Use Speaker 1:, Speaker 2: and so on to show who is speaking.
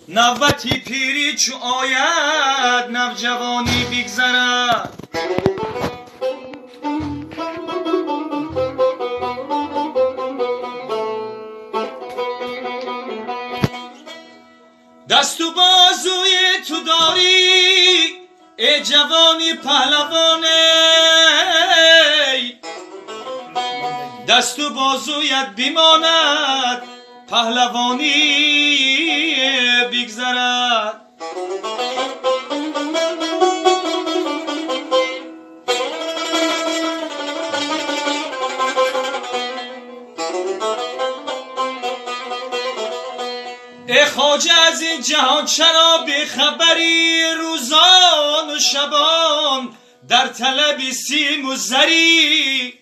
Speaker 1: نوبتی پیری چو آید نوجوانی بگذرد. دست و بازوی تو داری ای جوانی پهلوانه، دست و بازویت بیماند پهلوانی بگذرد. ای خواجه از این جهان چرا بیخبری، روزان و شبان در طلب سیم و زری.